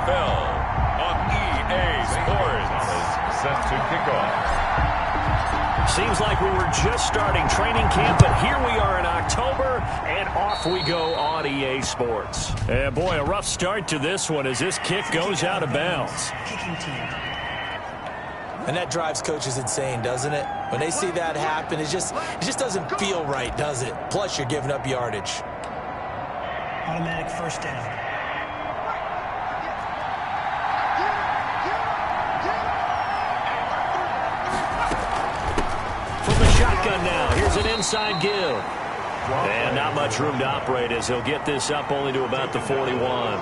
NFL on EA Sports. Set to kick off. Seems like we were just starting training camp, but here we are in October, and off we go on EA Sports. And boy, a rough start to this one as this kick goes out of bounds. And that drives coaches insane, doesn't it? When they see that happen, it just doesn't feel right, does it? Plus, you're giving up yardage. Automatic first down. Shotgun now. Here's an inside give. And not much room to operate as he'll get this up only to about the 41.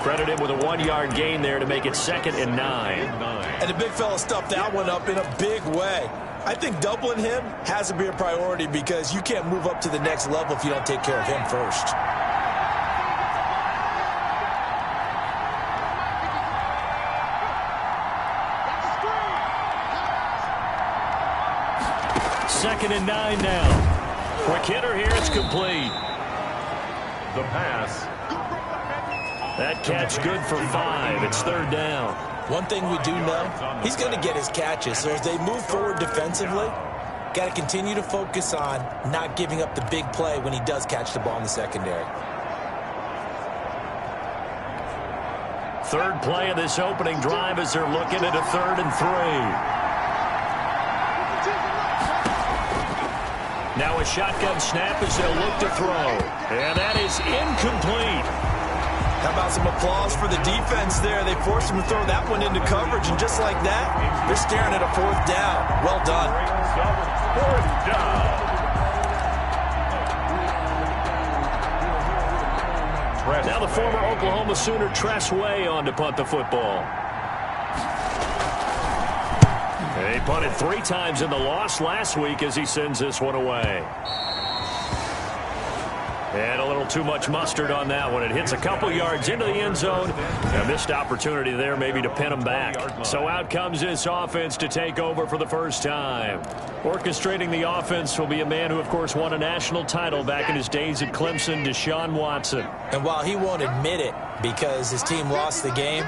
Credit him with a 1-yard gain there to make it 2nd and 9. And the big fella stuffed that one up in a big way. I think doubling him has to be a priority because you can't move up to the next level if you don't take care of him first. Second and 9 now. Quick hitter here. It's complete. The pass. That catch good for 5. It's 3rd down. One thing we do know, he's going to get his catches. So as they move forward defensively, got to continue to focus on not giving up the big play when he does catch the ball in the secondary. Third play of this opening drive as they're looking at a 3rd and 3. Now a shotgun snap as they'll look to throw. And that is incomplete. How about some applause for the defense there? They forced him to throw that one into coverage, and just like that, they're staring at a 4th down. Well done. 4th down. Now the former Oklahoma Sooner Tress Way on to punt the football. He punted 3 times in the loss last week as he sends this one away. And a little too much mustard on that one. It hits a couple yards into the end zone. A missed opportunity there maybe to pin him back. So out comes this offense to take over for the first time. Orchestrating the offense will be a man who, of course, won a national title back in his days at Clemson, Deshaun Watson. And while he won't admit it because his team lost the game,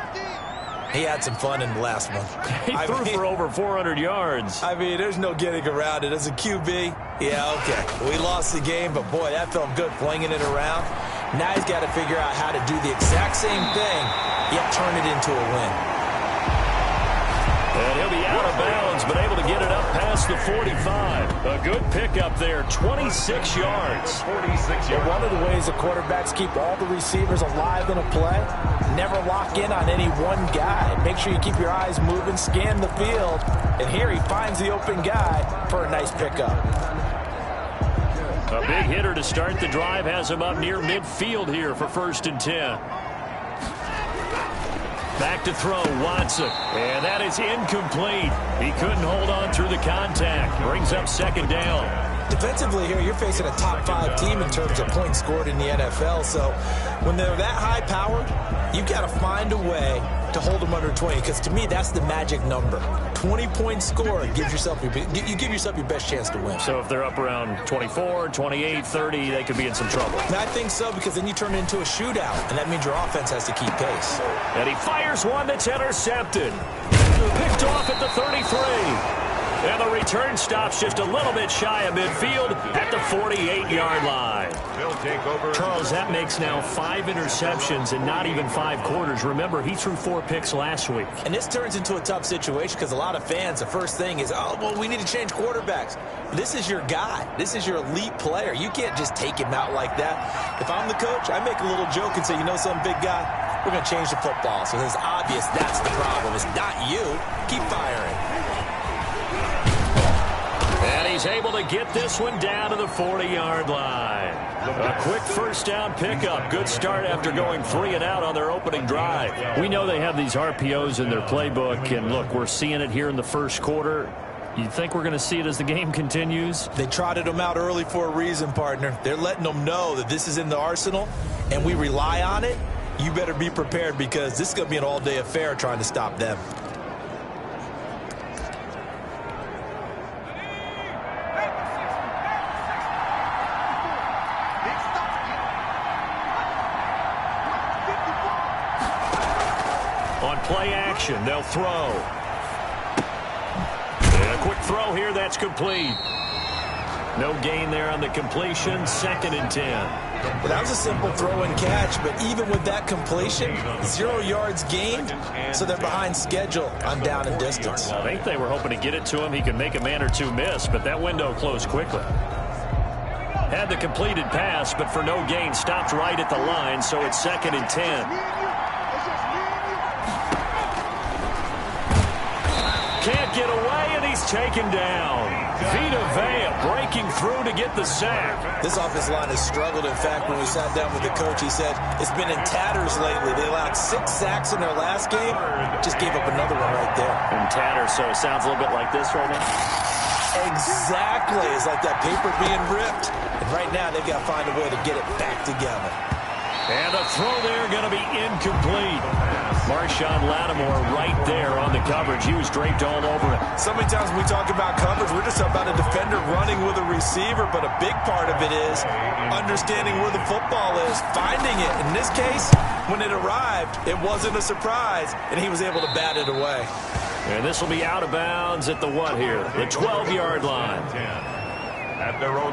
he had some fun in the last one. He threw for over 400 yards. I mean, there's no getting around it. As a QB, yeah, okay. We lost the game, but boy, that felt good flinging it around. Now he's got to figure out how to do the exact same thing, yet turn it into a win. And he'll be out of bounds, but able to get it up past the 45. A good pickup there, 26 yards. And one of the ways the quarterbacks keep all the receivers alive in a play, never lock in on any one guy. Make sure you keep your eyes moving, scan the field. And here he finds the open guy for a nice pickup. A big hitter to start the drive has him up near midfield here for 1st and 10. Back to throw, Watson. And that is incomplete. He couldn't hold on through the contact. Brings up 2nd down. Defensively here, you're facing a top 5 team in terms of points scored in the NFL. So when they're that high-powered, you got to find a way to hold them under 20. Because to me, that's the magic number. 20 points scored, you give yourself your best chance to win. So if they're up around 24, 28, 30, they could be in some trouble. And I think so, because then you turn it into a shootout, and that means your offense has to keep pace. And he fires one that's intercepted. Picked off at the 33. And the return stops just a little bit shy of midfield at the 48-yard line. Charles, that makes now 5 interceptions in not even 5 quarters. Remember, he threw 4 picks last week. And this turns into a tough situation because a lot of fans, the first thing is, oh, well, we need to change quarterbacks. This is your guy. This is your elite player. You can't just take him out like that. If I'm the coach, I make a little joke and say, you know something, big guy? We're going to change the football. So it's obvious that's the problem. It's not you. Keep firing. And he's able to get this one down to the 40-yard line. A quick 1st down pickup. Good start after going 3 and out on their opening drive. We know they have these RPOs in their playbook, and look, we're seeing it here in the 1st quarter. You think we're going to see it as the game continues? They trotted them out early for a reason, partner. They're letting them know that this is in the arsenal, and we rely on it. You better be prepared because this is going to be an all-day affair trying to stop them. On play action, they'll throw. And a quick throw here, that's complete. No gain there on the completion, 2nd and 10. Well, that was a simple throw and catch, but even with that completion, 0 yards gained, so they're behind schedule on down and distance. Well, I think they were hoping to get it to him. He could make a man or two miss, but that window closed quickly. Had the completed pass, but for no gain, stopped right at the line, so it's 2nd and 10. Can't get away, and he's taken down. Vita Vea breaking through to get the sack. This offensive line has struggled. In fact, when we sat down with the coach, he said it's been in tatters lately. They allowed 6 sacks in their last game. Just gave up another one right there. In tatters, so it sounds a little bit like this right now. Exactly. It's like that paper being ripped. And right now, they've got to find a way to get it back together. And the throw there going to be incomplete. Marshawn Lattimore right there on the coverage. He was draped all over it. So many times when we talk about coverage, we're just talking about a defender running with a receiver, but a big part of it is understanding where the football is, finding it. In this case, when it arrived, it wasn't a surprise, and he was able to bat it away. And this will be out of bounds at the what here? The 12-yard line.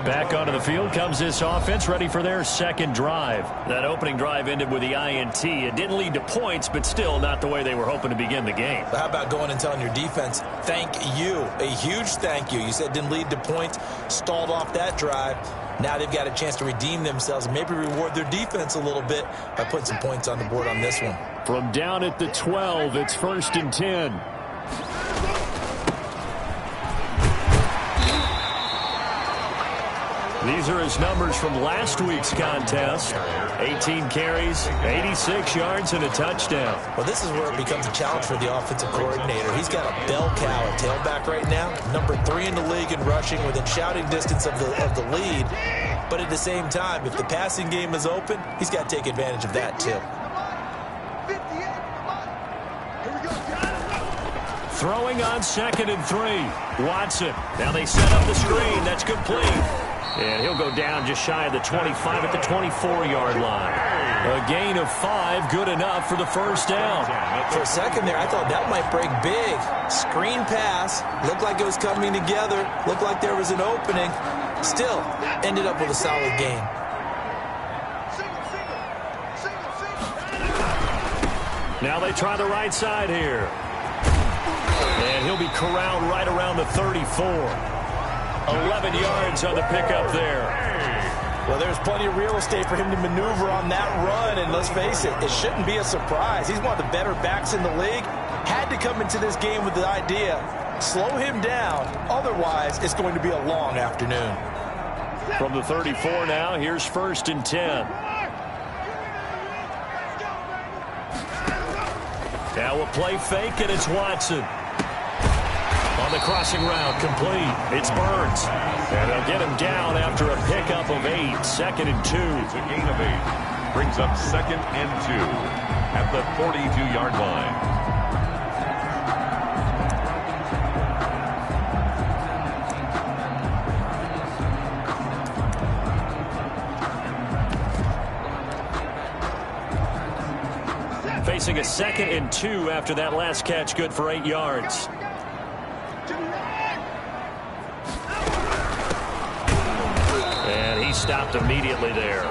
Back onto the field comes this offense, ready for their 2nd drive. That opening drive ended with the INT. It didn't lead to points, but still not the way they were hoping to begin the game. But how about going and telling your defense, thank you, a huge thank you. You said it didn't lead to points, stalled off that drive. Now they've got a chance to redeem themselves and maybe reward their defense a little bit by putting some points on the board on this one. From down at the 12, it's 1st and 10. These are his numbers from last week's contest. 18 carries, 86 yards, and a touchdown. Well, this is where it becomes a challenge for the offensive coordinator. He's got a bell cow at tailback right now, number 3 in the league in rushing, within shouting distance of the lead. But at the same time, if the passing game is open, he's got to take advantage of that too. Throwing on 2nd and 3. Watson. Now they set up the screen. That's complete. And he'll go down just shy of the 25 at the 24-yard line. A gain of 5, good enough for the 1st down. For a second there, I thought that might break big. Screen pass. Looked like it was coming together. Looked like there was an opening. Still, ended up with a solid gain. Now they try the right side here. And he'll be corralled right around the 34. 11 yards on the pickup there. Well, there's plenty of real estate for him to maneuver on that run, and let's face it, it shouldn't be a surprise. He's one of the better backs in the league. Had to come into this game with the idea, slow him down, otherwise it's going to be a long afternoon. From the 34 now, here's 1st and 10. Now a play fake, and it's Watson. On the crossing route, complete. It's Burns. And they'll get him down after a pickup of 8. 2nd and 2. It's a gain of 8. Brings up 2nd and 2 at the 42-yard line. Facing a 2nd and 2 after that last catch, good for 8 yards. And he stopped immediately there.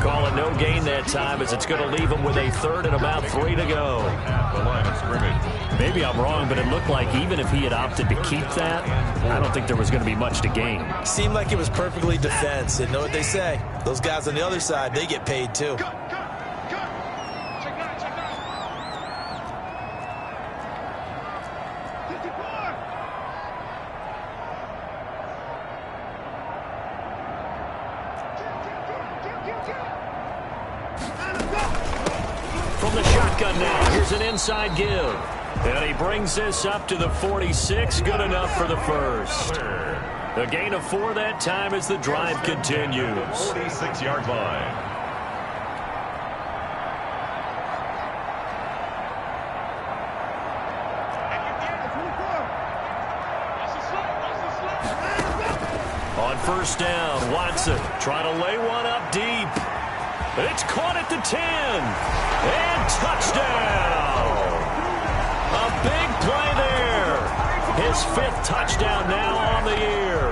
Call it no gain that time, as it's going to leave him with a 3rd and about 3 to go. At the line of scrimmage. Maybe I'm wrong, but it looked like even if he had opted to keep that, I don't think there was going to be much to gain. Seemed like it was perfectly defense. And know what they say? Those guys on the other side, they get paid too. From the shotgun now, here's an inside give. And he brings this up to the 46, good enough for the 1st. A gain of 4 that time as the drive continues. 46-yard line. On 1st down, Watson trying to lay one up deep. It's caught at the 10. And touchdown. Big play there. His 5th touchdown now on the year.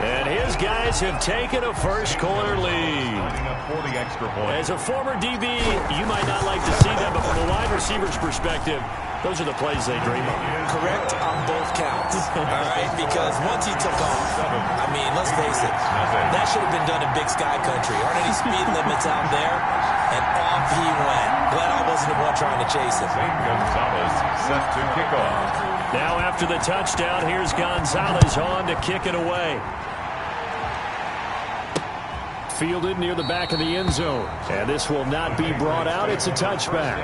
And his guys have taken a first-quarter lead. As a former DB, you might not like to see that, but from a wide receiver's perspective, those are the plays they dream of. Correct on both counts, all right? Because once he took off, I mean, let's face it, that should have been done in Big Sky Country. Aren't any speed limits out there? And off he went. Glad I wasn't the one trying to chase him. Gonzalez set to kick off. Now after the touchdown, here's Gonzalez on to kick it away. Fielded near the back of the end zone. And this will not be brought out. It's a touchback.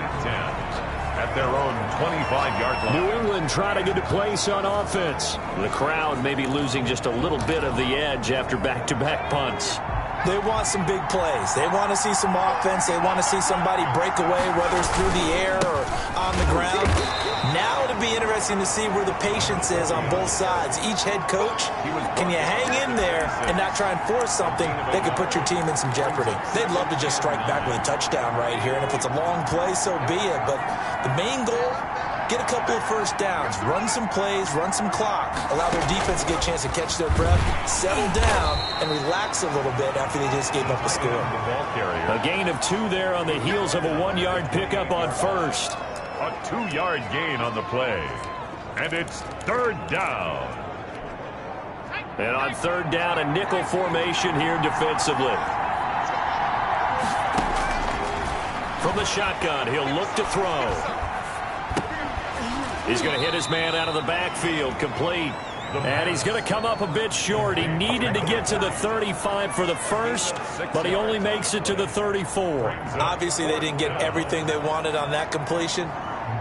At their own 25-yard line. New England trying to get a place on offense. The crowd may be losing just a little bit of the edge after back-to-back punts. They want some big plays. They want to see some offense. They want to see somebody break away, whether it's through the air or on the ground. Now it'll be interesting to see where the patience is on both sides. Each head coach, can you hang in there and not try and force something that could put your team in some jeopardy? They'd love to just strike back with a touchdown right here, and if it's a long play, so be it. But the main goal, get a couple of first downs, run some plays, run some clock, allow their defense to get a chance to catch their breath, settle down, and relax a little bit after they just gave up a score. A gain of 2 there on the heels of a 1-yard pickup on first. A 2-yard gain on the play. And it's 3rd down. And on 3rd down, a nickel formation here defensively. From the shotgun, he'll look to throw. He's going to hit his man out of the backfield, complete. And he's going to come up a bit short. He needed to get to the 35 for the first, but he only makes it to the 34. Obviously, they didn't get everything they wanted on that completion,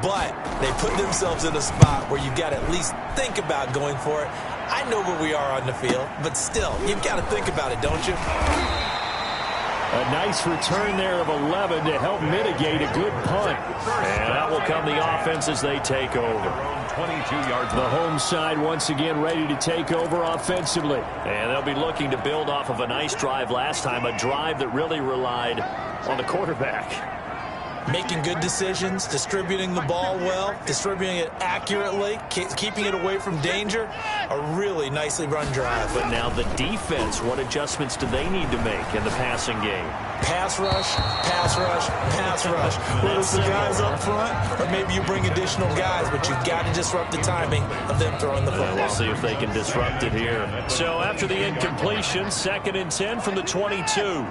but they put themselves in a spot where you've got to at least think about going for it. I know where we are on the field, but still, you've got to think about it, don't you? A nice return there of 11 to help mitigate a good punt. And that will come the offense as they take over. 22-yard The home side once again ready to take over offensively. And they'll be looking to build off of a nice drive last time, a drive that really relied on the quarterback. Making good decisions, distributing the ball well, distributing it accurately, keeping it away from danger. A really nicely run drive. But now the defense, what adjustments do they need to make in the passing game? Pass rush, pass rush, pass rush. Whether it's the guys up front, or maybe you bring additional guys, but you've got to disrupt the timing of them throwing the football. We'll see if they can disrupt it here. So after the incompletion, 2nd and 10 from the 22.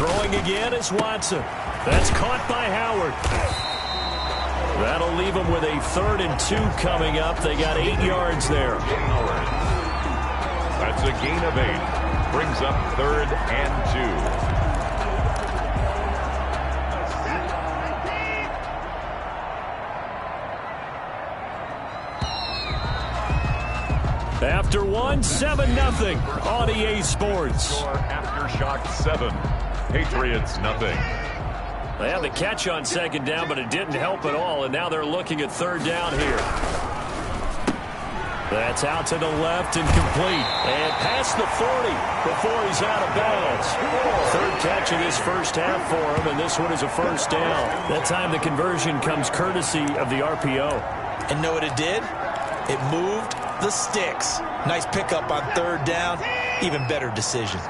Throwing again is Watson. That's caught by Howard. That'll leave them with a 3rd and 2 coming up. They got 8 yards there. That's a gain of 8. Brings up 3rd and 2. After 1, 7-0 on EA Sports. Aftershock 7. Patriots nothing. They had the catch on 2nd down, but it didn't help at all, and now they're looking at 3rd down here. That's out to the left and complete. And past the 40 before he's out of bounds. 3rd catch of this first half for him, and this one is a 1st down. That time the conversion comes courtesy of the RPO. And know what it did? It moved the sticks. Nice pickup on 3rd down. Even better decision.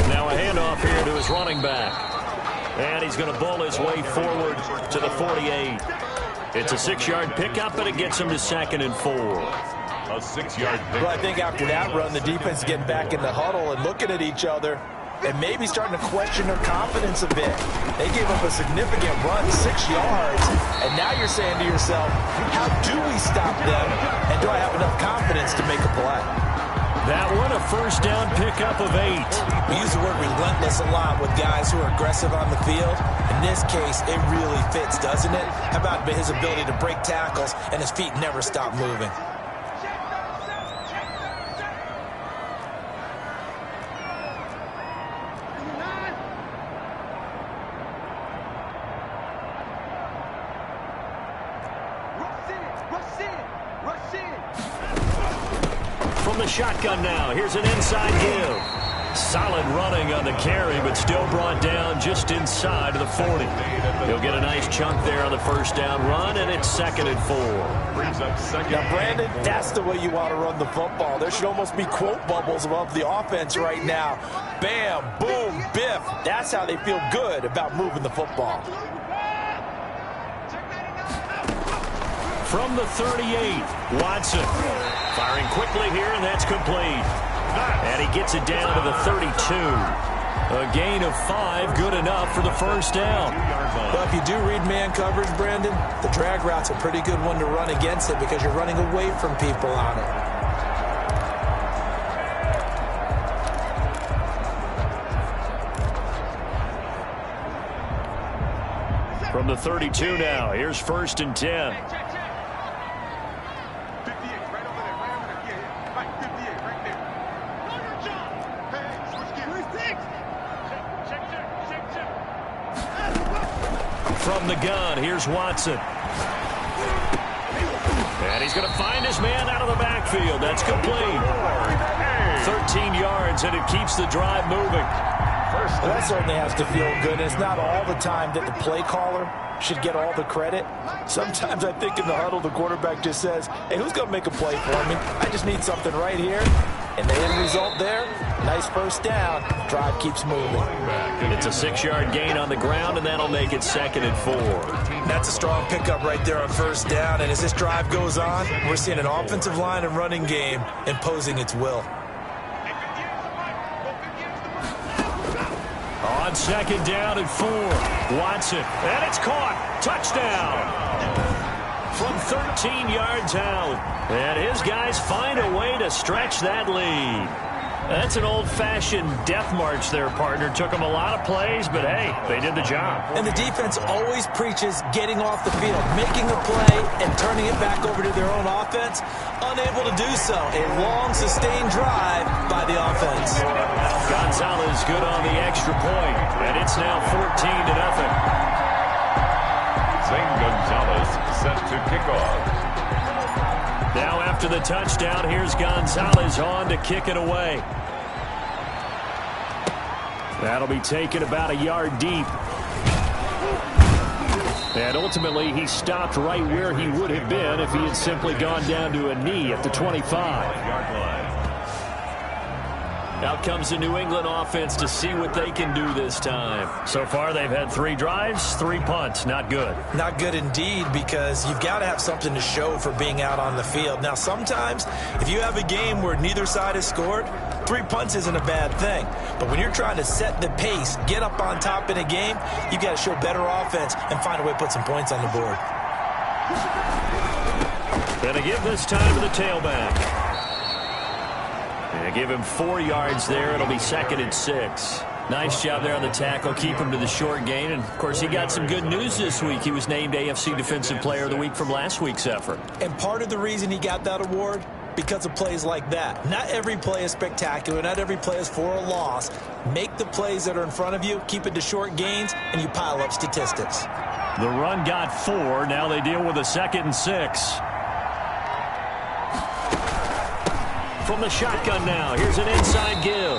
Now a handoff here to his running back. And he's going to bull his way forward to the 48. It's a 6-yard pickup, but it gets him to 2nd and 4. A 6-yard pickup. Well, I think after that run, the defense getting back in the huddle and looking at each other and maybe starting to question their confidence a bit. They gave up a significant run, 6 yards, and now you're saying to yourself, how do we stop them, and do I have enough confidence to make a play? That one, a 1st down pickup of 8. We use the word relentless a lot with guys who are aggressive on the field. In this case, it really fits, doesn't it? How about his ability to break tackles and his feet never stop moving? From the shotgun now, here's an inside give. Solid running on the carry, but still brought down just inside of the 40. He'll get a nice chunk there on the first down run, and it's 2nd and 4. Now, Brandon, that's the way you want to run the football. There should almost be quote bubbles above the offense right now. Bam, boom, biff. That's how they feel good about moving the football. From the 38, Watson. Firing quickly here, and that's complete. And he gets it down to the 32. A gain of 5, good enough for the first down. Well, if you do read man coverage, Brandon, the drag route's a pretty good one to run against it because you're running away from people on it. From the 32 now, here's 1st and 10. From the gun, here's Watson. And he's going to find his man out of the backfield. That's complete. 13 yards, and it keeps the drive moving. Well, that certainly has to feel good. It's not all the time that the play caller should get all the credit. Sometimes I think in the huddle, the quarterback just says, hey, who's going to make a play for me? I just need something right here. And the end result there, nice first down. Drive keeps moving. It's a 6-yard gain on the ground, and that'll make it 2nd and 4. That's a strong pickup right there on first down. And as this drive goes on, we're seeing an offensive line and running game imposing its will. On 2nd down and 4, Watson. And it's caught. Touchdown. From 13 yards out. And his guys find a way to stretch that lead. That's an old-fashioned death march there, partner. Took them a lot of plays, but, hey, they did the job. And the defense always preaches getting off the field, making a play, and turning it back over to their own offense. Unable to do so. A long, sustained drive by the offense. Gonzalez good on the extra point, and it's now 14-0. Zane Gonzalez set to kick off. Now after the touchdown, here's Gonzalez on to kick it away. That'll be taken about a yard deep. And ultimately, he stopped right where he would have been if he had simply gone down to a knee at the 25-yard line. Out comes the New England offense to see what they can do this time. So far, they've had 3 drives, 3 punts. Not good. Not good indeed, because you've got to have something to show for being out on the field. Now, sometimes, if you have a game where neither side has scored, 3 punts isn't a bad thing. But when you're trying to set the pace, get up on top in a game, you've got to show better offense and find a way to put some points on the board. Gonna give this time to the tailback. And give him 4 yards there. It'll be 2nd and 6. Nice job there on the tackle. Keep him to the short gain. And, of course, he got some good news this week. He was named AFC Defensive Player of the Week from last week's effort. And part of the reason he got that award, because of plays like that. Not every play is spectacular. Not every play is for a loss. Make the plays that are in front of you, keep it to short gains, and you pile up statistics. The run got 4. Now they deal with a 2nd and 6. From the shotgun now, here's an inside give.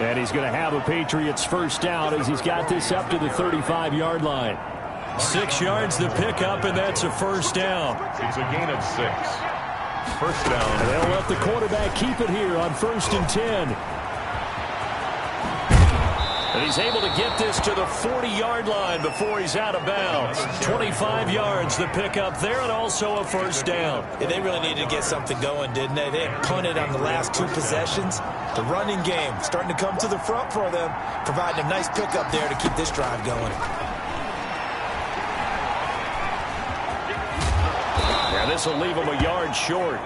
And he's going to have a Patriots first down as he's got this up to the 35-yard line. 6 yards the pickup, and that's a first down. It's a gain of 6. First down. And they'll let the quarterback keep it here on 1st and 10. And he's able to get this to the 40-yard line before he's out of bounds. 25 yards the pickup there, and also a first down. Yeah, they really needed to get something going, didn't they? They had punted on the last 2 possessions. The running game starting to come to the front for them, providing a nice pickup there to keep this drive going. Now this will leave him a yard short.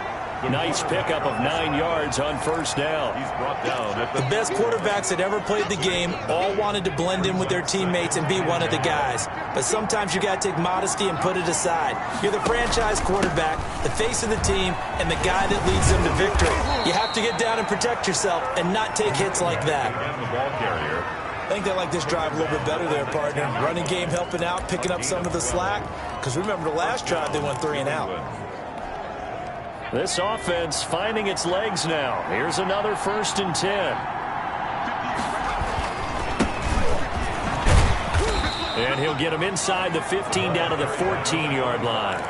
Nice pickup of 9 yards on first down. He's brought down at The best quarterbacks that ever played the game all wanted to blend in with their teammates and be one of the guys. But sometimes you got to take modesty and put it aside. You're the franchise quarterback, the face of the team, and the guy that leads them to victory. You have to get down and protect yourself and not take hits like that. and the ball carrier. I think they like this drive a little bit better there, partner. Running game helping out, picking up some of the slack. Because remember the last drive, they went 3 and out. This offense finding its legs now. Here's another 1st and 10. And he'll get him inside the 15 down to the 14-yard line.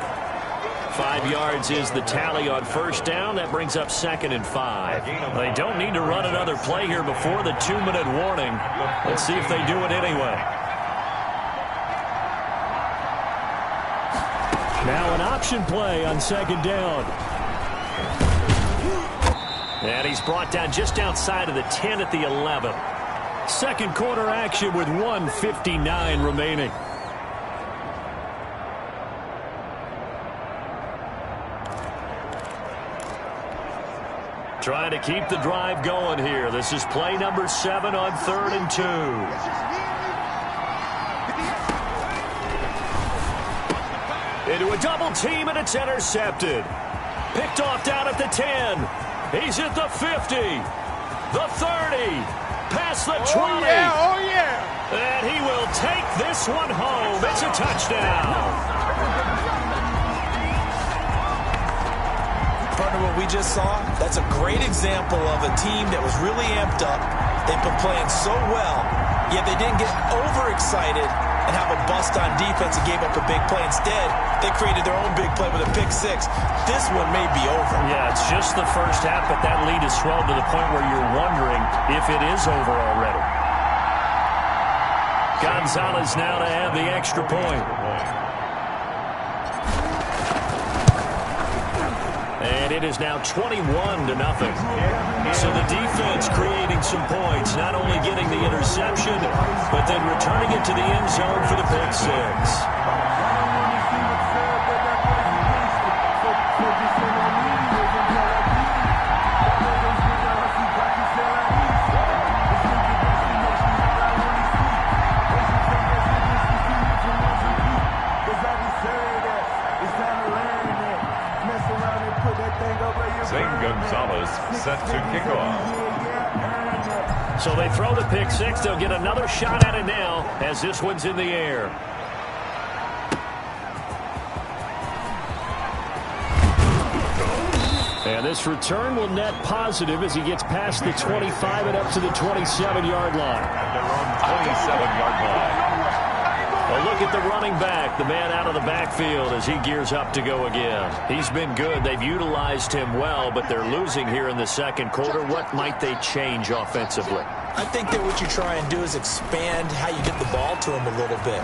5 yards is the tally on 1st down. That brings up 2nd and 5. They don't need to run another play here before the 2-minute warning. Let's see if they do it anyway. Now an option play on 2nd down. And he's brought down just outside of the 10 at the 11. Second quarter action with 1:59 remaining. Trying to keep the drive going here. This is play number 7 on 3rd and 2. Into a double team, and it's intercepted. Picked off down at the 10. He's at the 50. The 30. Past the 20. Oh, yeah. And he will take this one home. It's a touchdown. Partner, what we just saw, that's a great example of a team that was really amped up. They've been playing so well, yet they didn't get overexcited and have a bust on defense and gave up a big play. Instead, they created their own big play with a pick 6. This one may be over. Yeah, it's just the first half, but that lead is swelled to the point where you're wondering if it is over already. Gonzalez now to have the extra point. And it is now 21-0. So the defense creating some points, not only getting the interception, but then returning it to the end zone for the pick 6. Gonzalez set to kick off. So they throw the pick 6. They'll get another shot at it now as this one's in the air. And this return will net positive as he gets past the 25 and up to the 27-yard line. At their own 27-yard line. A look at the running back, the man out of the backfield as he gears up to go again. He's been good. They've utilized him well, but they're losing here in the second quarter. What might they change offensively? I think that what you try and do is expand how you get the ball to him a little bit.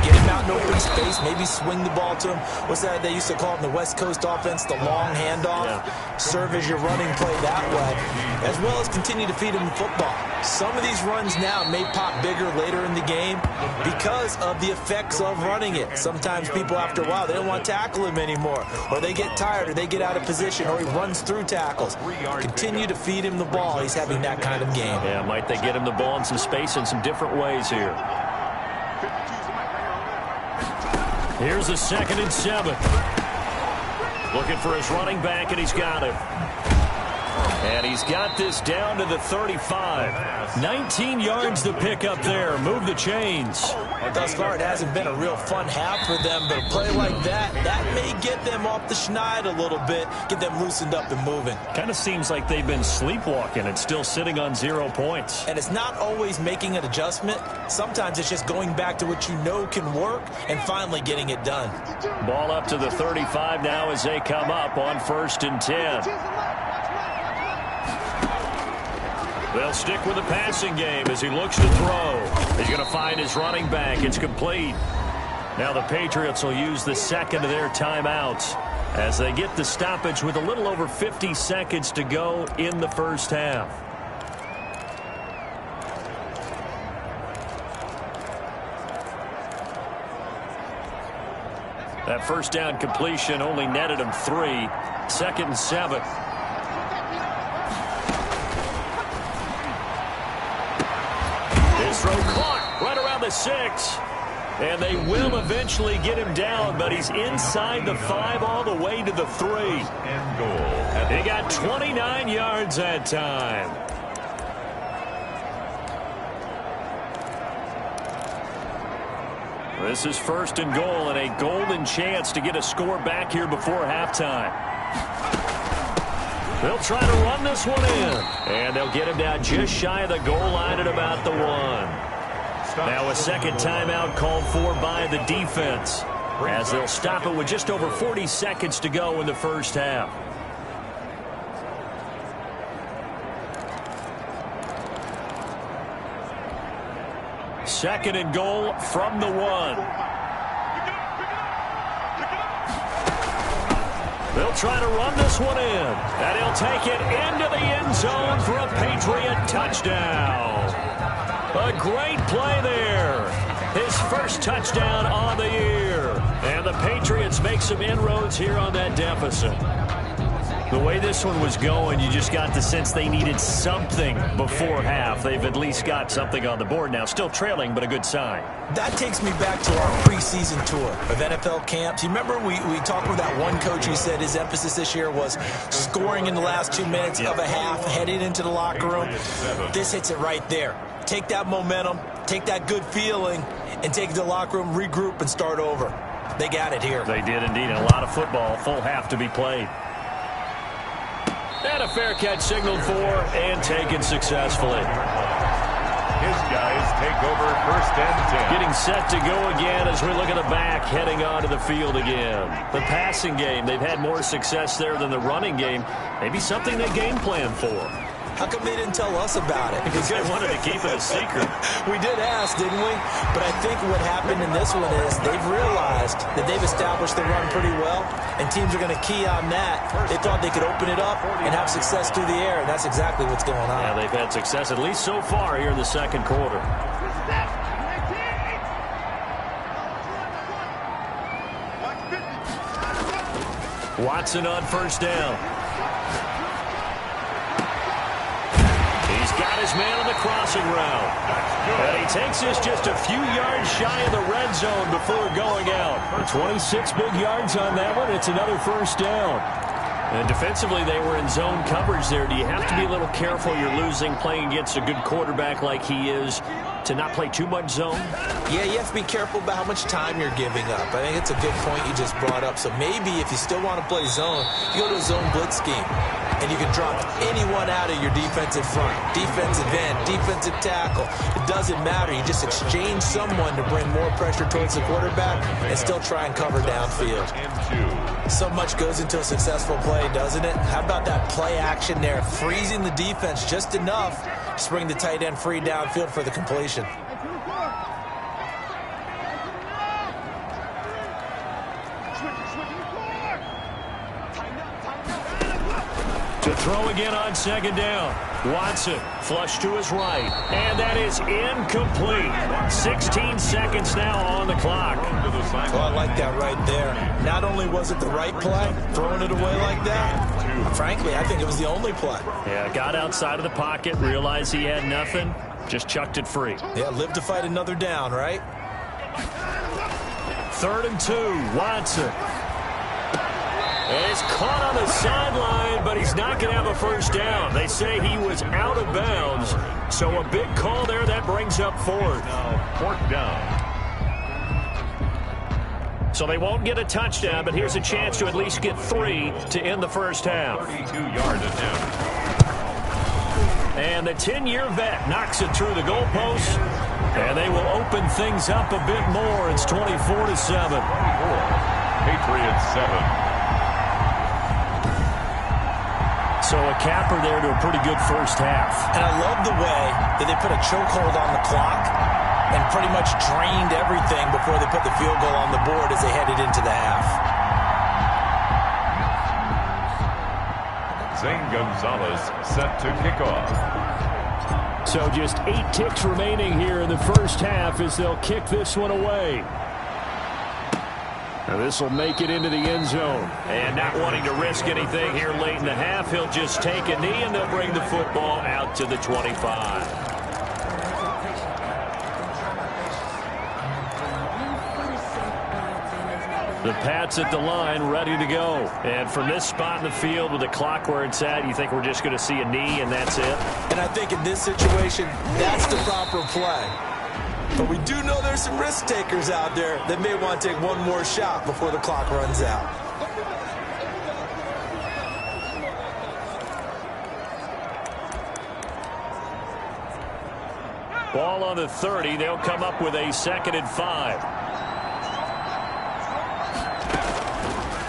Get him out in open space, maybe swing the ball to him. What's that they used to call it in the West Coast offense, the long handoff? Yeah. Serve as your running play that way, as well as continue to feed him the football. Some of these runs now may pop bigger later in the game because of the effects of running it. Sometimes people, after a while, they don't want to tackle him anymore, or they get tired, or they get out of position, or he runs through tackles. Continue to feed him the ball. He's having that kind of game. Yeah, might they get him the ball in some space in some different ways here. Here's a 2nd and 7. Looking for his running back, and he's got him. And he's got this down to the 35. 19 yards to pick up there. Move the chains. Well, thus far, it hasn't been a real fun half for them, but a play like that may get them off the schneid a little bit, get them loosened up and moving. Kind of seems like they've been sleepwalking and still sitting on 0 points. And it's not always making an adjustment. Sometimes it's just going back to what you know can work and finally getting it done. Ball up to the 35 now as they come up on 1st and 10. They'll stick with the passing game as he looks to throw. He's going to find his running back. It's complete. Now the Patriots will use the second of their timeouts as they get the stoppage with a little over 50 seconds to go in the first half. That first down completion only netted him 3. 2nd and 7. Throw caught right around the 6. And they will eventually get him down, but he's inside the 5 all the way to the 3. And goal. He got 29 yards that time. This is 1st and goal and a golden chance to get a score back here before halftime. They'll try to run this one in. And they'll get him down just shy of the goal line at about the 1. Now a second timeout called for by the defense, as they'll stop it with just over 40 seconds to go in the first half. Second and goal from the 1. They'll try to run this one in, and he'll take it into the end zone for a Patriot touchdown. A great play there. His first touchdown on the year. And the Patriots make some inroads here on that deficit. The way this one was going, you just got the sense they needed something before half. They've at least got something on the board now. Still trailing, but a good sign. That takes me back to our preseason tour of NFL camps. You remember we talked with that one coach who said his emphasis this year was scoring in the last 2 minutes of a half, heading into the locker room. This hits it right there. Take that momentum, take that good feeling, and take it to the locker room, regroup, and start over. They got it here. They did indeed. A lot of football, full half to be played. And a fair catch signaled for and taken successfully. His guys take over first and 10. Getting set to go again as we look at the back, heading onto the field again. The passing game, they've had more success there than the running game. Maybe something they game plan for. How come they didn't tell us about it? Because they wanted to keep it a secret. We did ask, didn't we? But I think what happened in this one is they've realized that they've established the run pretty well, and teams are going to key on that. They thought they could open it up and have success through the air, and that's exactly what's going on. Yeah, they've had success, at least so far, here in the second quarter. Watson on first down. He's got his man on the crossing route. And he takes this just a few yards shy of the red zone before going out. 26 big yards on that one. It's another first down. And defensively, they were in zone coverage there. Do you have to be a little careful? You're losing, playing against a good quarterback like he is, to not play too much zone? Yeah, you have to be careful about how much time you're giving up. I think it's a good point you just brought up. So maybe if you still want to play zone, you go to a zone blitz scheme. And you can drop anyone out of your defensive front, defensive end, defensive tackle. It doesn't matter. You just exchange someone to bring more pressure towards the quarterback and still try and cover downfield. So much goes into a successful play, doesn't it? How about that play action there, freezing the defense just enough to bring the tight end free downfield for the completion. To throw again on second down. Watson, flush to his right. And that is incomplete. 16 seconds now on the clock. Oh, I like that right there. Not only was it the right play, throwing it away like that, frankly, I think it was the only play. Yeah, got outside of the pocket, realized he had nothing, just chucked it free. Yeah, live to fight another down, right? 3rd and 2, Watson. And he's caught on the sideline, but he's not going to have a first down. They say he was out of bounds. So a big call there that brings up 4th. Fourth down. So they won't get a touchdown, but here's a chance to at least get 3 to end the first half. 32-yard attempt. And the 10-year vet knocks it through the goalposts, and they will open things up a bit more. It's 24-7. Patriots 7. So a capper there to a pretty good first half. And I love the way that they put a chokehold on the clock and pretty much drained everything before they put the field goal on the board as they headed into the half. Zane Gonzalez set to kick off. So just 8 ticks remaining here in the first half as they'll kick this one away. Now this will make it into the end zone. And not wanting to risk anything here late in the half, he'll just take a knee and they'll bring the football out to the 25. The Pats at the line, ready to go. And from this spot in the field with the clock where it's at, you think we're just going to see a knee and that's it? And I think in this situation, that's the proper play. But we do know there's some risk takers out there that may want to take one more shot before the clock runs out. Ball on the 30. They'll come up with a 2nd and 5.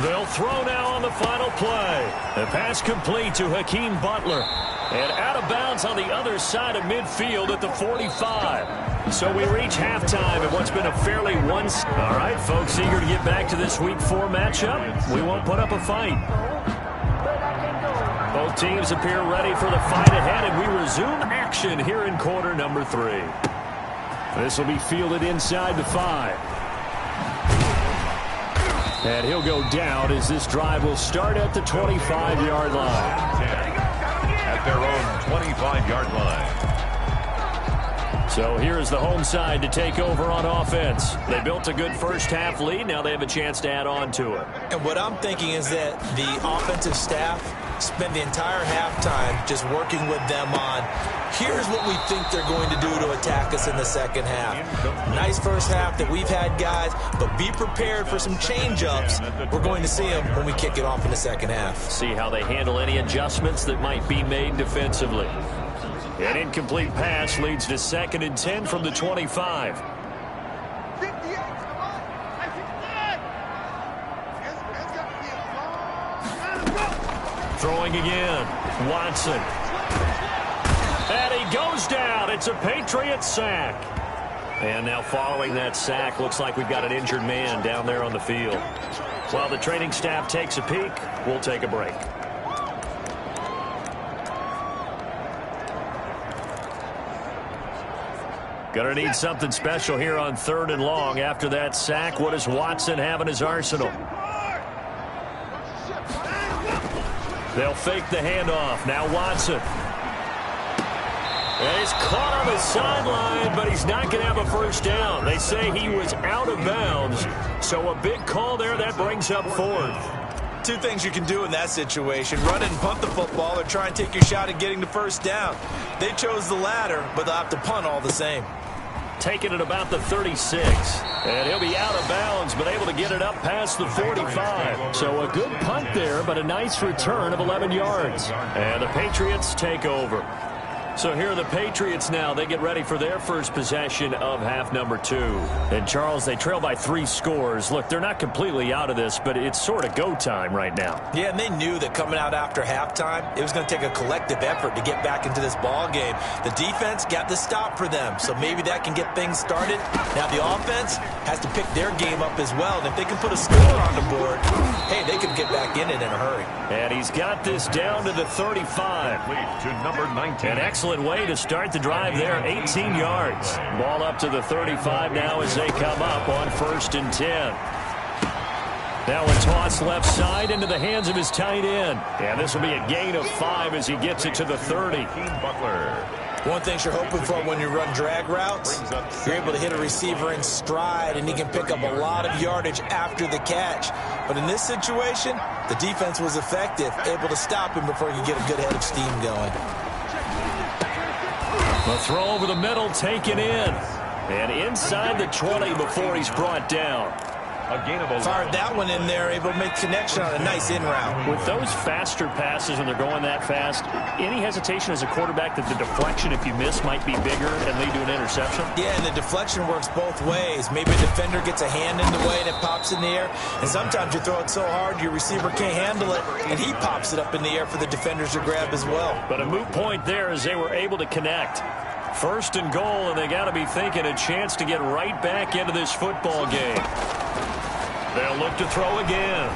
They'll throw now on the final play. The pass complete to Hakeem Butler. And out of bounds on the other side of midfield at the 45. So we reach halftime at what's been a fairly All right, folks, eager to get back to this Week 4 matchup. We won't put up a fight. Both teams appear ready for the fight ahead, and we resume action here in quarter number 3. This will be fielded inside the 5. And he'll go down as this drive will start at the 25-yard line. At their own 25-yard line. So here is the home side to take over on offense. They built a good first-half lead. Now they have a chance to add on to it. And what I'm thinking is that the offensive staff spend the entire halftime just working with them on, here's what we think they're going to do to attack us in the second half. Nice first half that we've had, guys, but be prepared for some change-ups. We're going to see them when we kick it off in the second half. See how they handle any adjustments that might be made defensively. An incomplete pass leads to 2nd and 10 from the 25. Throwing again. Watson. And he goes down. It's a Patriots sack. And now following that sack, looks like we've got an injured man down there on the field. While the training staff takes a peek, we'll take a break. Gonna need something special here on 3rd and long. After that sack, what does Watson have in his arsenal? They'll fake the handoff. Now Watson. And he's caught on the sideline, but he's not going to have a first down. They say he was out of bounds. So a big call there. That brings up 4th. Two things you can do in that situation: run and punt the football, or try and take your shot at getting the first down. They chose the latter, but they'll have to punt all the same. Taking it about the 36. And he'll be out of bounds, but able to get it up past the 45. So a good punt there, but a nice return of 11 yards. And the Patriots take over. So here are the Patriots now. They get ready for their first possession of half number 2. And, Charles, they trail by 3 scores. Look, they're not completely out of this, but it's sort of go time right now. Yeah, and they knew that coming out after halftime, it was going to take a collective effort to get back into this ball game. The defense got the stop for them, so maybe that can get things started. Now the offense has to pick their game up as well, and if they can put a score on the board, hey, they can get back in it in a hurry. And he's got this down to the 35. To number 19. An excellent way to start the drive there, 18 yards. Ball up to the 35 now as they come up on 1st and 10. Now a toss left side into the hands of his tight end. And this will be a gain of 5 as he gets it to the 30. Butler. One thing you're hoping for when you run drag routes, you're able to hit a receiver in stride, and he can pick up a lot of yardage after the catch. But in this situation, the defense was effective, able to stop him before he could get a good head of steam going. The throw over the middle taken in. And inside the 20 before he's brought down. A gain of 11. Fired that one in there, able to make connection on a nice in route. With those faster passes when they're going that fast, any hesitation as a quarterback that the deflection, if you miss, might be bigger and lead to an interception? Yeah, and the deflection works both ways. Maybe a defender gets a hand in the way and it pops in the air. And sometimes you throw it so hard your receiver can't handle it, and he pops it up in the air for the defenders to grab as well. But a moot point there as they were able to connect. 1st and goal, and they got to be thinking a chance to get right back into this football game. They'll look to throw again.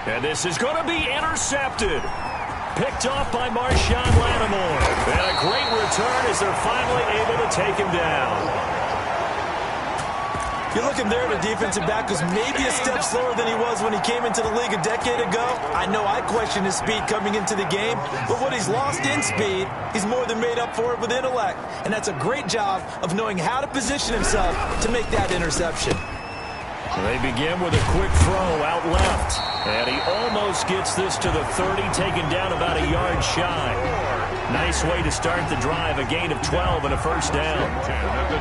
And this is going to be intercepted. Picked off by Marshawn Lattimore. And a great return as they're finally able to take him down. You're looking there at a defensive back who's maybe a step slower than he was when he came into the league a decade ago. I know I questioned his speed coming into the game, but what he's lost in speed, he's more than made up for it with intellect. And that's a great job of knowing how to position himself to make that interception. They begin with a quick throw out left. And he almost gets this to the 30, taken down about a yard shy. Nice way to start the drive, a gain of 12 and a first down.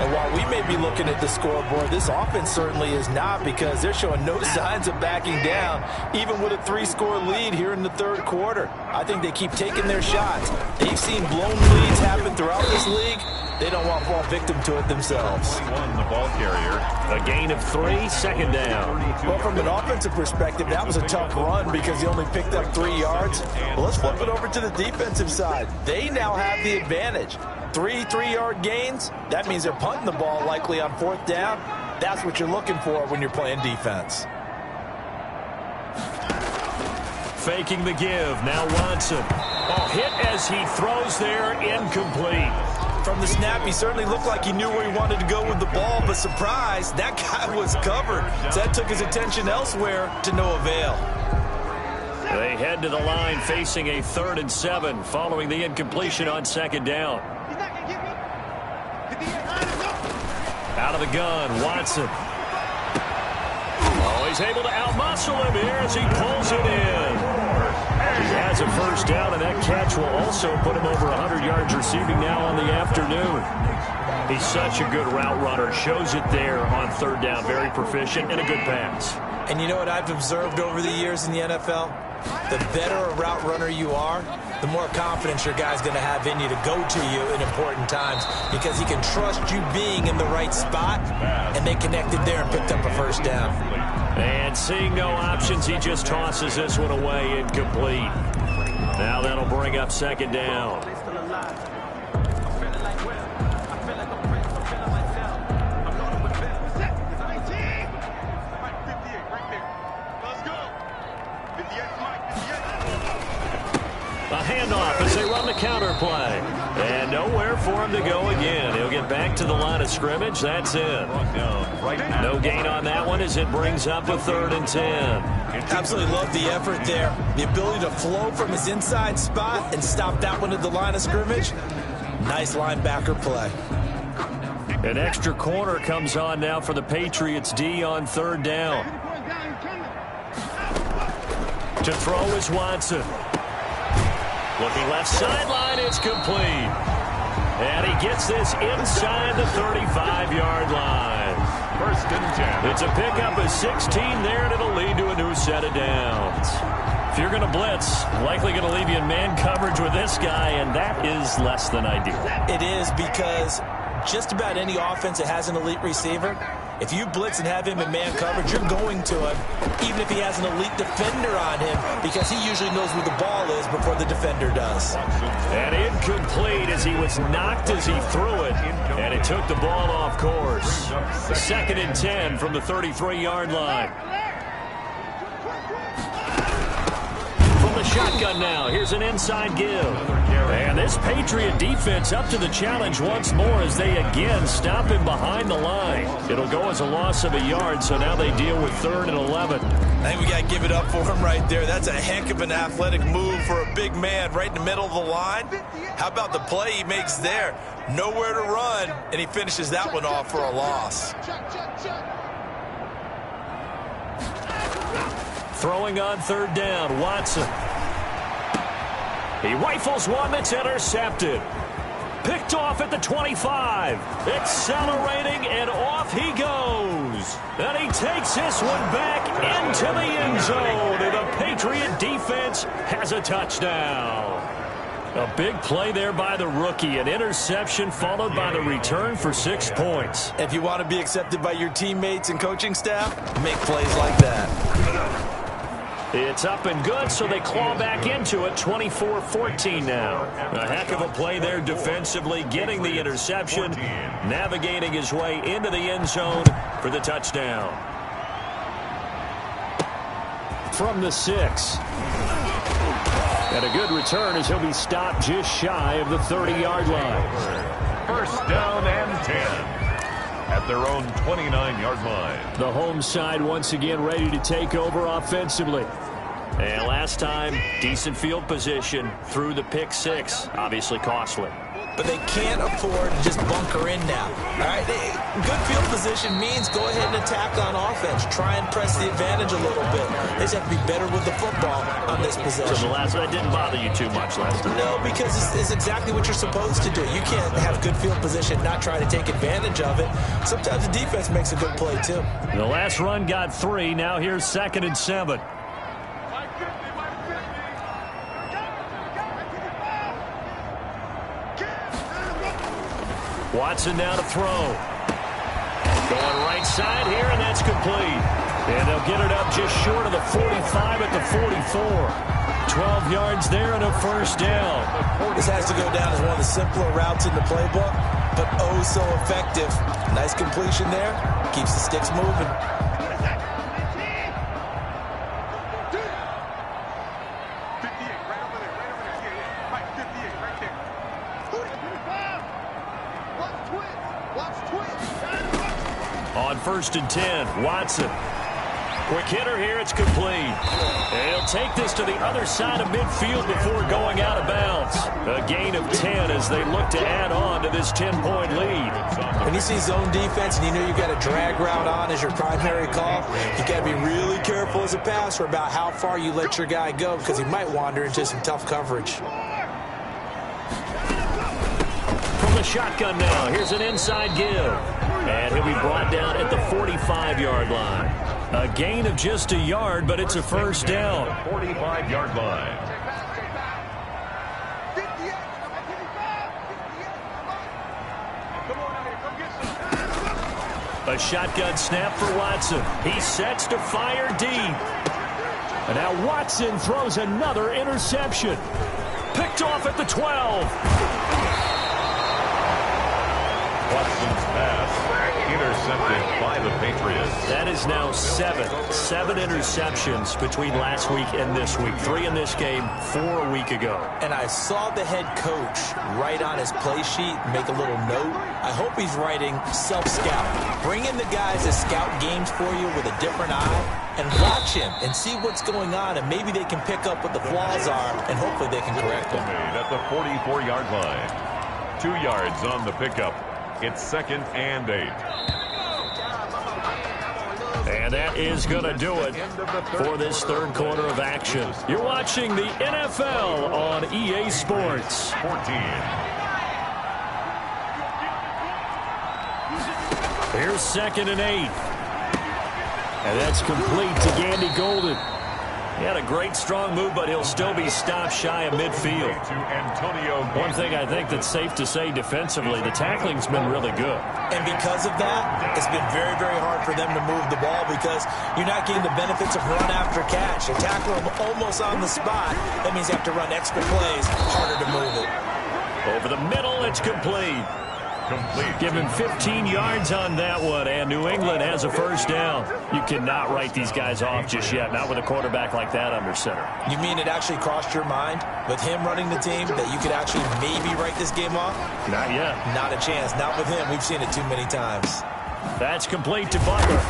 And while we may be looking at the scoreboard, this offense certainly is not, because they're showing no signs of backing down, even with a 3-score lead here in the 3rd quarter. I think they keep taking their shots. They've seen blown leads happen throughout this league, They don't want to fall victim to it themselves. 21, the ball carrier. A gain of 3, second down. Well, from an offensive perspective, that was a tough run because he only picked up 3 yards. Well, let's flip it over to the defensive side. They now have the advantage. 3 3-yard gains, that means they're punting the ball likely on 4th down. That's what you're looking for when you're playing defense. Faking the give. Now Watson. Oh, hit as he throws there. Incomplete. From the snap, he certainly looked like he knew where he wanted to go with the ball, but surprise, that guy was covered. So that took his attention elsewhere to no avail. They head to the line facing a 3rd and 7 following the incompletion on 2nd down. Out of the gun, Watson. Oh, he's able to outmuscle him here as he pulls it in. He has a 1st down, and that catch will also put him over 100 yards receiving now on the afternoon. He's such a good route runner. Shows it there on 3rd down. Very proficient and a good pass. And you know what I've observed over the years in the NFL? The better a route runner you are, the more confidence your guy's going to have in you to go to you in important times because he can trust you being in the right spot, and they connected there and picked up a 1st down. And seeing no options, he just tosses this one away, incomplete. Now that'll bring up 2nd down. A handoff as they run the counter play. And nowhere for him to go again. He'll get back to the line of scrimmage. That's it. No gain on that one as it brings up a 3rd and 10. Absolutely love the effort there. The ability to flow from his inside spot and stop that one at the line of scrimmage. Nice linebacker play. An extra corner comes on now for the Patriots D on 3rd down. To throw is Watson. Looking left sideline, it's complete. And he gets this inside the 35-yard line. 1st and 10. It's a pickup of 16 there, and it'll lead to a new set of downs. If you're going to blitz, likely going to leave you in man coverage with this guy, and that is less than ideal. It is because just about any offense that has an elite receiver, if you blitz and have him in man coverage, you're going to him, even if he has an elite defender on him, because he usually knows where the ball is before the defender does. And incomplete as he was knocked as he threw it, and it took the ball off course. 2nd and 10 from the 33-yard line. From the shotgun now, here's an inside give. And this Patriot defense up to the challenge once more as they again stop him behind the line. It'll go as a loss of a yard, so now they deal with 3rd and 11. I think we got to give it up for him right there. That's a heck of an athletic move for a big man right in the middle of the line. How about the play he makes there? Nowhere to run, and he finishes that one off for a loss. Throwing on 3rd down, Watson. He rifles one that's intercepted. Picked off at the 25. Accelerating, and off he goes. And he takes this one back into the end zone. And the Patriot defense has a touchdown. A big play there by the rookie. An interception followed by the return for 6 points. If you want to be accepted by your teammates and coaching staff, make plays like that. It's up and good, so they claw back into it, 24-14 now. A heck of a play there defensively, getting the interception, navigating his way into the end zone for the touchdown. From the 6. And a good return as he'll be stopped just shy of the 30-yard line. 1st down and 10. At their own 29-yard line. The home side once again ready to take over offensively. And last time, decent field position through the pick 6. Obviously costly. But they can't afford to just bunker in now. All right, good field position means go ahead and attack on offense. Try and press the advantage a little bit. They just have to be better with the football on this possession. So that didn't bother you too much last time. No, because it's exactly what you're supposed to do. You can't have good field position, not try to take advantage of it. Sometimes the defense makes a good play, too. The last run got 3. Now here's 2nd and 7. Watson now to throw. Going right side here, and that's complete. And they'll get it up just short of the 45 at the 44. 12 yards there and a first down. This has to go down as one of the simpler routes in the playbook, but oh so effective. Nice completion there. Keeps the sticks moving. On 1st and 10, Watson. Quick hitter here, it's complete. And he'll take this to the other side of midfield before going out of bounds. A gain of 10 as they look to add on to this 10-point lead. When you see zone defense and you know you've got a drag route on as your primary call, you got to be really careful as a passer about how far you let your guy go because he might wander into some tough coverage. From the shotgun now, here's an inside give. And he'll be brought down at the 45-yard line. A gain of just a yard, but it's a first down. 45-yard line. A shotgun snap for Watson. He sets to fire deep. And now Watson throws another interception. Picked off at the 12. Watson's pass intercepted by the Patriots. That is now seven interceptions between last week and this week. 3 in this game, 4 a week ago. And I saw the head coach write on his play sheet, make a little note. I hope he's writing self-scout. Bring in the guys that scout games for you with a different eye and watch him and see what's going on, and maybe they can pick up what the flaws are, and hopefully they can correct them. At the 44-yard line. 2 yards on the pickup. It's 2nd and 8. And that is going to do it for this third quarter of action. You're watching the NFL on EA Sports. 14. Here's 2nd and 8. And that's complete to Gandy Golden. He had a great strong move, but he'll still be stopped shy of midfield. One thing I think that's safe to say defensively, the tackling's been really good. And because of that, it's been very, very hard for them to move the ball because you're not getting the benefits of run after catch. You tackle them almost on the spot. That means you have to run extra plays, harder to move it. Over the middle, it's complete. Give him 15 yards on that one, and New England has a first down. You cannot write these guys off just yet, not with a quarterback like that under center. You mean it actually crossed your mind with him running the team that you could actually maybe write this game off? Not yet. Not a chance. Not with him. We've seen it too many times. That's complete to Butler.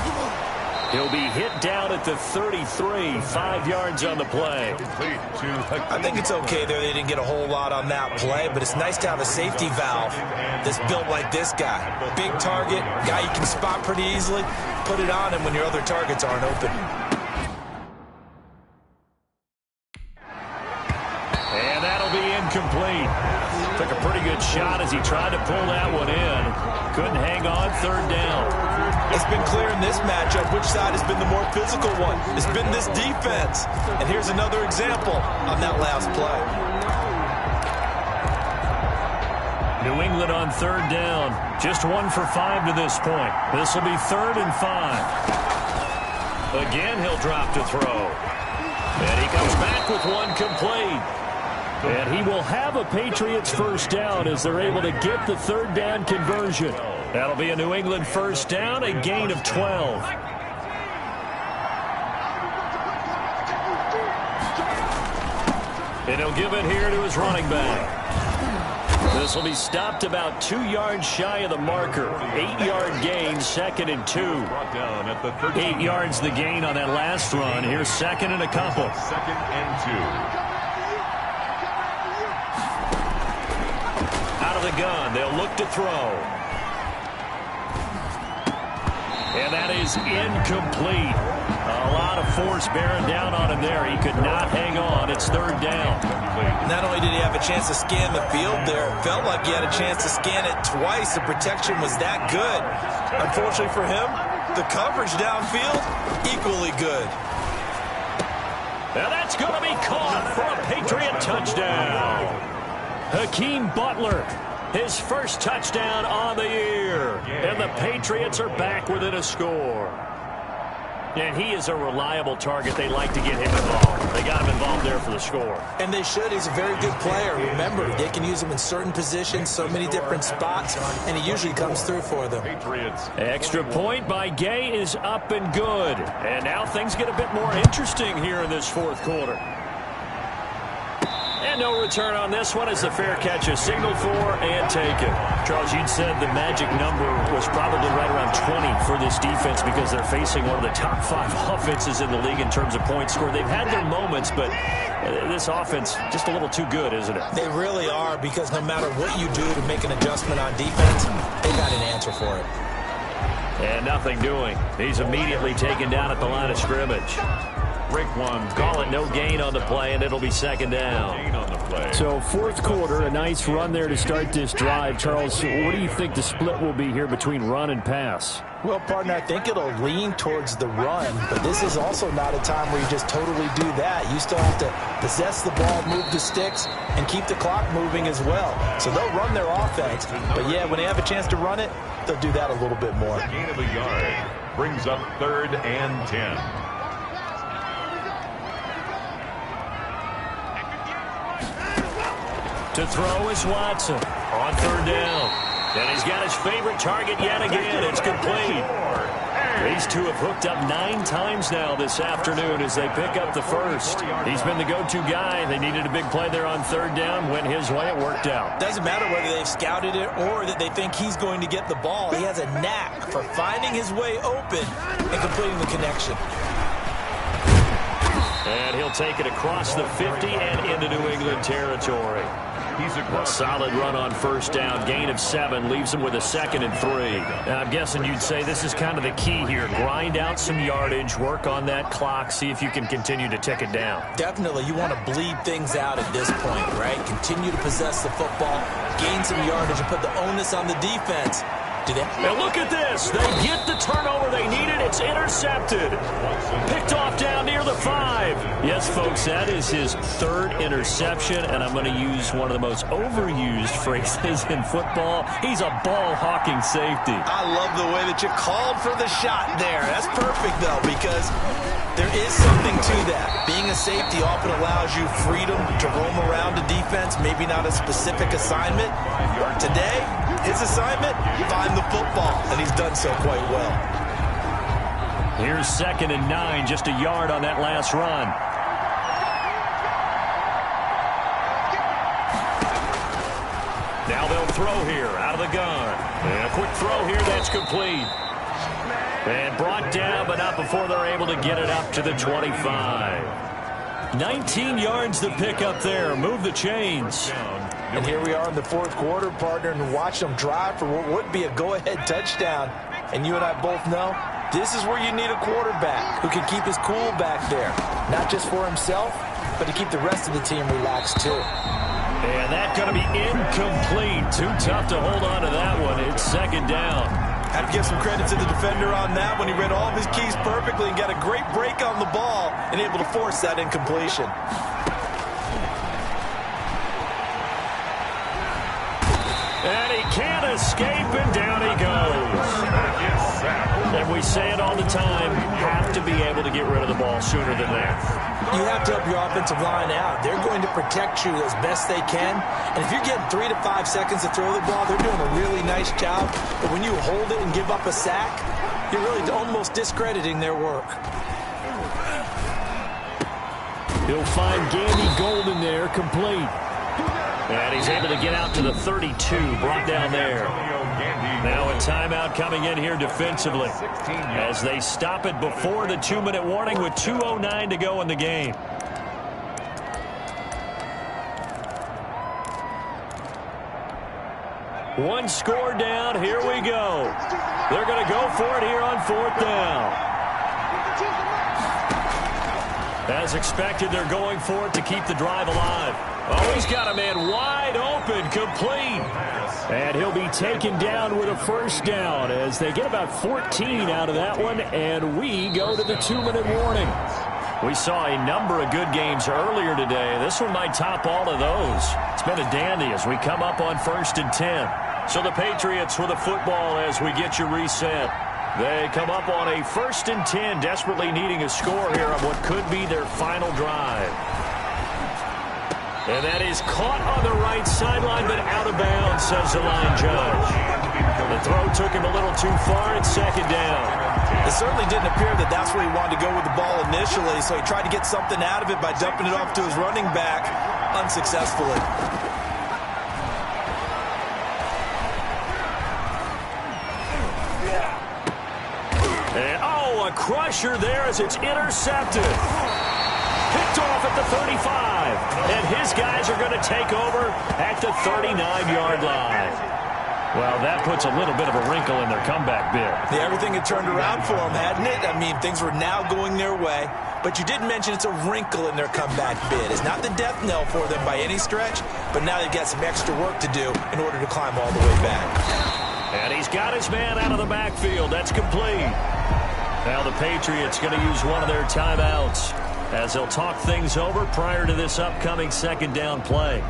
He'll be hit down at the 33, 5 yards on the play. I think it's okay there. They didn't get a whole lot on that play, but it's nice to have a safety valve that's built like this guy. Big target, guy you can spot pretty easily. Put it on him when your other targets aren't open. And that'll be incomplete. Took a pretty good shot as he tried to pull that one in. Couldn't hang on, 3rd down. It's been clear in this matchup which side has been the more physical one. It's been this defense. And here's another example on that last play. New England on 3rd down. Just 1 for 5 to this point. This will be 3rd and 5. Again, he'll drop to throw. And he comes back with one complete. And he will have a Patriots first down as they're able to get the 3rd down conversion. That'll be a New England first down, a gain of 12. And he'll give it here to his running back. This will be stopped about 2 yards shy of the marker. 8-yard gain, 2nd and 2. 8 yards the gain on that last run. Here's 2nd and a couple. 2nd and 2. Out of the gun, they'll look to throw. And that is incomplete. A lot of force bearing down on him there. He could not hang on. It's 3rd down. Not only did he have a chance to scan the field there, it felt like he had a chance to scan it twice. The protection was that good. Unfortunately for him, the coverage downfield, equally good. Now that's going to be caught for a Patriot touchdown. Hakeem Butler, His first touchdown on the year. And the Patriots are back within a score. And he is a reliable target. They like to get him involved. They got him involved there for the score. And they should. He's a very good player. Remember, they can use him in certain positions, so many different spots, and he usually comes through for them. Patriots. Extra point by Gay is up and good. And now things get a bit more interesting here in this fourth quarter. And no return on this one as the fair catch is signaled for and taken. Charles, you'd said the magic number was probably right around 20 for this defense because they're facing one of the top 5 offenses in the league in terms of points scored. They've had their moments, but this offense just a little too good, isn't it? They really are, because no matter what you do to make an adjustment on defense, they got an answer for it. And nothing doing. He's immediately taken down at the line of scrimmage. Break one. Call it no gain on the play, and it'll be second down. Gain on the play. So fourth quarter, a nice run there to start this drive. Charles, what do you think the split will be here between run and pass? Well, partner, I think it'll lean towards the run, but this is also not a time where you just totally do that. You still have to possess the ball, move the sticks, and keep the clock moving as well. So they'll run their offense, but yeah, when they have a chance to run it, they'll do that a little bit more. Gain of a yard. Brings up 3rd and 10. To throw is Watson on 3rd down. And he's got his favorite target yet again. It's complete. These two have hooked up 9 times now this afternoon as they pick up the first. He's been the go-to guy. They needed a big play there on 3rd down. Went his way. It worked out. Doesn't matter whether they've scouted it or that they think he's going to get the ball. He has a knack for finding his way open and completing the connection. And he'll take it across the 50 and into New England territory. A solid run on 1st down. Gain of 7 leaves him with a 2nd and 3. Now, I'm guessing you'd say this is kind of the key here. Grind out some yardage, work on that clock, see if you can continue to tick it down. Definitely, you want to bleed things out at this point, right? Continue to possess the football, gain some yardage, and put the onus on the defense. And look at this. They get the turnover they needed. It's intercepted. Picked off down near the 5. Yes, folks, that is his 3rd interception, and I'm going to use one of the most overused phrases in football. He's a ball-hawking safety. I love the way that you called for the shot there. That's perfect, though, because there is something to that. Being a safety often allows you freedom to roam around a defense, maybe not a specific assignment. Today, his assignment, find the football, and he's done so quite well. Here's 2nd and 9, just a yard on that last run. Now they'll throw here out of the gun. And a quick throw here, that's complete. And brought down, but not before they're able to get it up to the 25. 19 yards to pick up there. Move the chains. And here we are in the fourth quarter, partner, and watch them drive for what would be a go-ahead touchdown. And you and I both know this is where you need a quarterback who can keep his cool back there. Not just for himself, but to keep the rest of the team relaxed too. And that's going to be incomplete. Too tough to hold on to that one. It's 2nd down. Had to give some credit to the defender on that when he read all of his keys perfectly and got a great break on the ball and able to force that incompletion. And he can't escape, and down he goes. And we say it all the time, you have to be able to get rid of the ball sooner than that. You have to help your offensive line out. They're going to protect you as best they can. And if you're getting 3 to 5 seconds to throw the ball, they're doing a really nice job. But when you hold it and give up a sack, you're really almost discrediting their work. He'll find Gandy Golden there, complete. And he's able to get out to the 32, brought down there. Now a timeout coming in here defensively as they stop it before the 2-minute warning with 2:09 to go in the game. One score down. Here we go. They're going to go for it here on 4th down. As expected, they're going for it to keep the drive alive. Oh, he's got a man wide open, complete. And he'll be taken down with a 1st down as they get about 14 out of that one, and we go to the 2-minute warning. We saw a number of good games earlier today. This one might top all of those. It's been a dandy as we come up on 1st and 10. So the Patriots with the football as we get you reset. They come up on a 1st and 10, desperately needing a score here on what could be their final drive. And that is caught on the right sideline, but out of bounds, says the line judge. The throw took him a little too far. It's 2nd down. It certainly didn't appear that that's where he wanted to go with the ball initially, so he tried to get something out of it by dumping it off to his running back unsuccessfully. And, a crusher there as it's intercepted. Picked off at the 35. And his guys are going to take over at the 39-yard line. Well, that puts a little bit of a wrinkle in their comeback bid. Yeah, everything had turned around for them, hadn't it? I mean, things were now going their way. But you did mention it's a wrinkle in their comeback bid. It's not the death knell for them by any stretch, but now they've got some extra work to do in order to climb all the way back. And he's got his man out of the backfield. That's complete. Now the Patriots going to use one of their timeouts as they'll talk things over prior to this upcoming 2nd down play.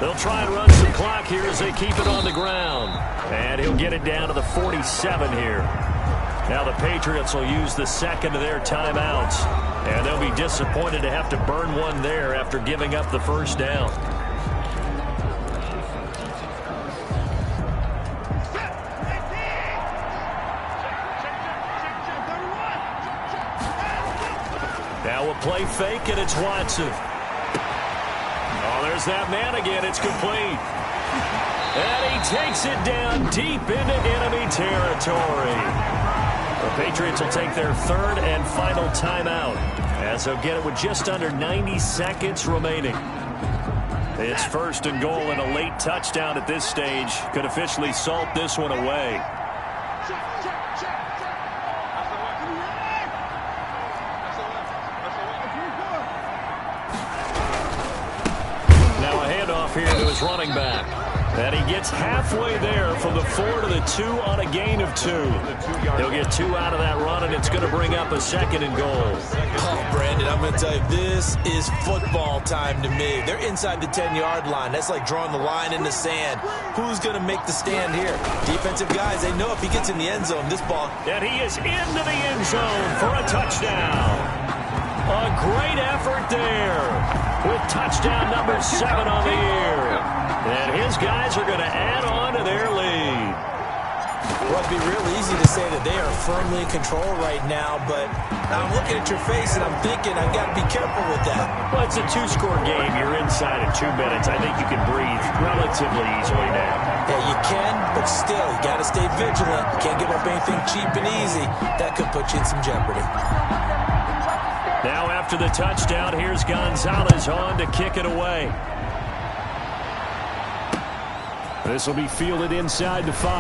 They'll try and run some clock here as they keep it on the ground. And he'll get it down to the 47 here. Now the Patriots will use the 2nd of their timeouts. And they'll be disappointed to have to burn one there after giving up the 1st down. Now a play fake, and it's Watson. There's that man again. It's complete. And he takes it down deep into enemy territory. The Patriots will take their 3rd and final timeout as they'll get it with just under 90 seconds remaining. It's 1st and goal, and a late touchdown at this stage could officially salt this one away. Here to his running back. And he gets halfway there from the 4 to the 2 on a gain of 2. He'll get 2 out of that run, and it's going to bring up a 2nd and goal. Oh, Brandon, I'm going to tell you, this is football time to me. They're inside the 10-yard line. That's like drawing the line in the sand. Who's going to make the stand here? Defensive guys, they know if he gets in the end zone, this ball. And he is into the end zone for a touchdown. A great effort there, with touchdown number 7 on the year. And his guys are going to add on to their lead. Well, it'd be real easy to say that they are firmly in control right now, but I'm looking at your face and I'm thinking I've got to be careful with that. Well, it's a 2-score game. You're inside of 2 minutes. I think you can breathe relatively easily now. Yeah, you can, but still, you got to stay vigilant. You can't give up anything cheap and easy. That could put you in some jeopardy. Now after the touchdown, here's Gonzalez on to kick it away. This will be fielded inside the 5.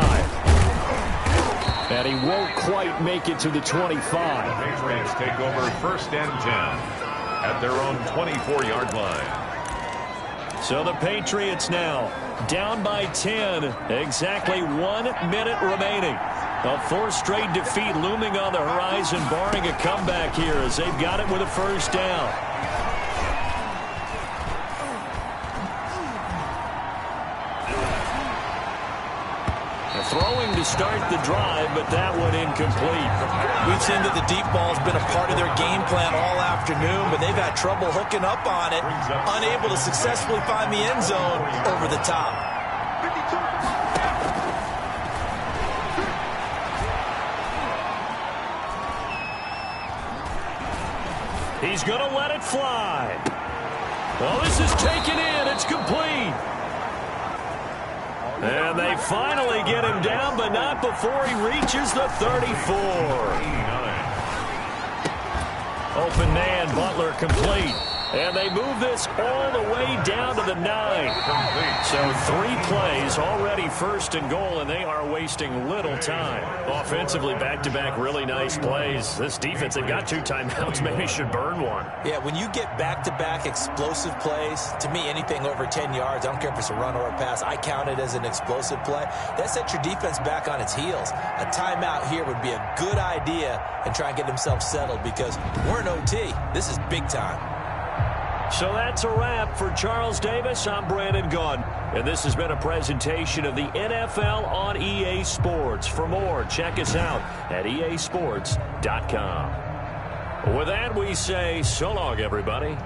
And he won't quite make it to the 25. Patriots take over 1st and 10 at their own 24-yard line. So the Patriots now down by 10. Exactly 1 minute remaining. A 4th straight defeat looming on the horizon, barring a comeback here as they've got it with a 1st down. Throwing to start the drive, but that one incomplete. We've seen that the deep ball's been a part of their game plan all afternoon, but they've had trouble hooking up on it, unable to successfully find the end zone over the top. He's going to let it fly. Well, this is taken in. It's complete. And they finally get him down, but not before he reaches the 34. Open man, Butler complete. And they move this all the way down to the 9. So 3 plays already first and goal, and they are wasting little time. Offensively, back-to-back really nice plays. This defense, they've got 2 timeouts, maybe should burn one. Yeah, when you get back-to-back explosive plays, to me, anything over 10 yards, I don't care if it's a run or a pass, I count it as an explosive play. That sets your defense back on its heels. A timeout here would be a good idea and try and get themselves settled because we're in OT. This is big time. So that's a wrap for Charles Davis. I'm Brandon Gaudin, and this has been a presentation of the NFL on EA Sports. For more, check us out at easports.com. With that, we say so long, everybody.